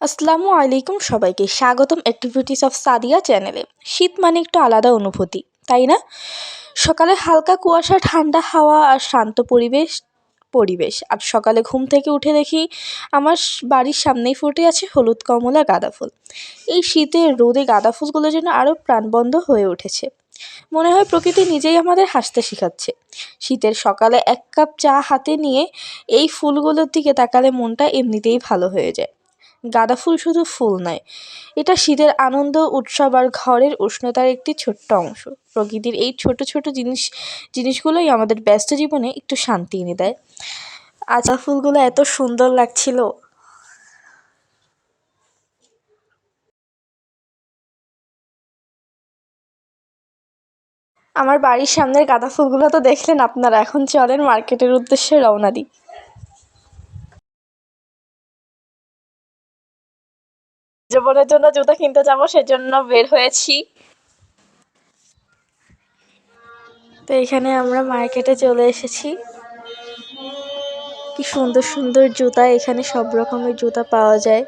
আসসালামু আলাইকুম সবাইকে স্বাগতম অ্যাক্টিভিটিস অফ সাদিয়া চ্যানেলে। শীত মানে একটু আলাদা অনুভূতি, তাই না? সকালে হালকা কুয়াশা, ঠান্ডা হাওয়া আর শান্ত পরিবেশ আর সকালে ঘুম থেকে উঠে দেখি আমার বাড়ির সামনেই ফুটে আছে হলুদ কমলা গাঁদা ফুল। এই শীতের রোদে গাঁদা ফুলগুলো যেন আরও প্রাণবন্ত হয়ে উঠেছে। মনে হয় প্রকৃতি নিজেই আমাদের হাসতে শেখাচ্ছে। শীতের সকালে এক কাপ চা হাতে নিয়ে এই ফুলগুলোর দিকে তাকালে মনটা এমনিতেই ভালো হয়ে যায়। গাঁদা ফুল শুধু ফুল নয়, এটা শীতের আনন্দ, উৎসব আর ঘরের উষ্ণতার একটি ছোট্ট অংশ। প্রকৃতির এই ছোট ছোট জিনিসগুলোই আমাদের ব্যস্ত জীবনে একটু শান্তি এনে দেয়। আজা ফুলগুলো এত সুন্দর লাগছিল। আমার বাড়ির সামনের গাঁদা ফুলগুলো তো দেখলেন আপনারা। এখন চলেন মার্কেটের উদ্দেশ্যে রওনা দিই। জীবনের জন্য জুতা কিনতে যাবো, সেজন্য বের হয়েছি। তো এখানে আমরা মার্কেটে চলে এসেছি। কি সুন্দর সুন্দর জুতা, এখানে সব রকমের জুতা পাওয়া যায়।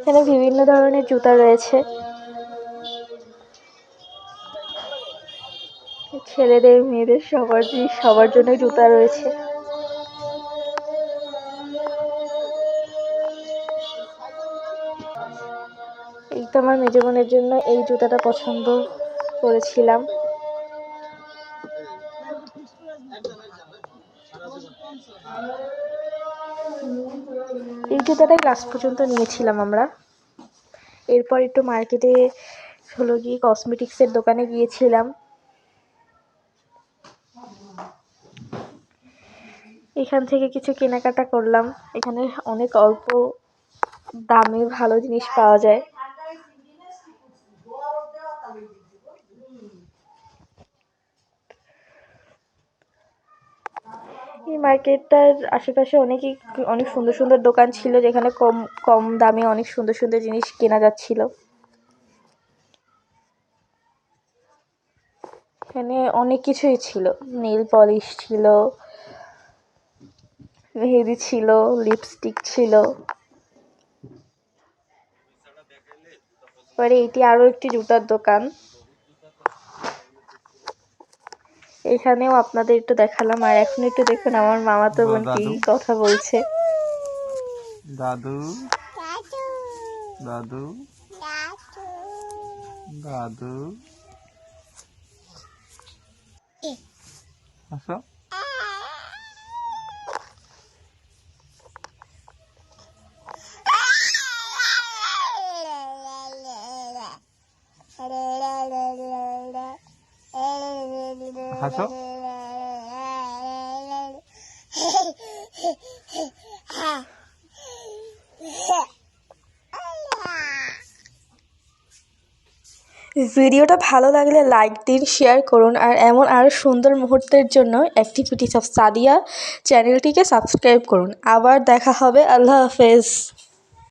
এখানে বিভিন্ন ধরনের জুতা রয়েছে, ছেলেদের মেয়েদের সবার জন্য জুতা রয়েছে। এই তো আমার মেজো বোনের জন্য এই জুতাটা পছন্দ করেছিলাম। এই জুতাটাই লাস্ট পর্যন্ত নিয়েছিলাম আমরা। এরপর একটু মার্কেটে হলো গিয়ে কসমেটিক্সের দোকানে গিয়েছিলাম। এখান থেকে কিছু কেনাকাটা করলাম। এখানে অনেক অল্প দামে ভালো জিনিস পাওয়া যায়। এই মার্কেটটার আশেপাশে অনেক সুন্দর সুন্দর দোকান ছিল, যেখানে কম কম দামে অনেক সুন্দর সুন্দর জিনিস কেনা যাচ্ছিল। এখানে অনেক কিছুই ছিল, নেল পলিশ ছিল, মেহেদি ছিল, লিপস্টিক ছিল। পরে এটি আরো একটি জুতার দোকান। এখানেও আপনাদের একটু দেখালাম। আর এখন একটু দেখুন আমার মামাতো বোন কি কথা বলছে। দাদু দাদু দাদু আসো। হাসো। ভিডিওটা ভালো লাগলে লাইক দিন, শেয়ার করুন আর এমন আরও সুন্দর মুহূর্তের জন্য অ্যাক্টিভিটিস অফ সাদিয়া চ্যানেলটিকে সাবস্ক্রাইব করুন। আবার দেখা হবে। আল্লাহ হাফেজ।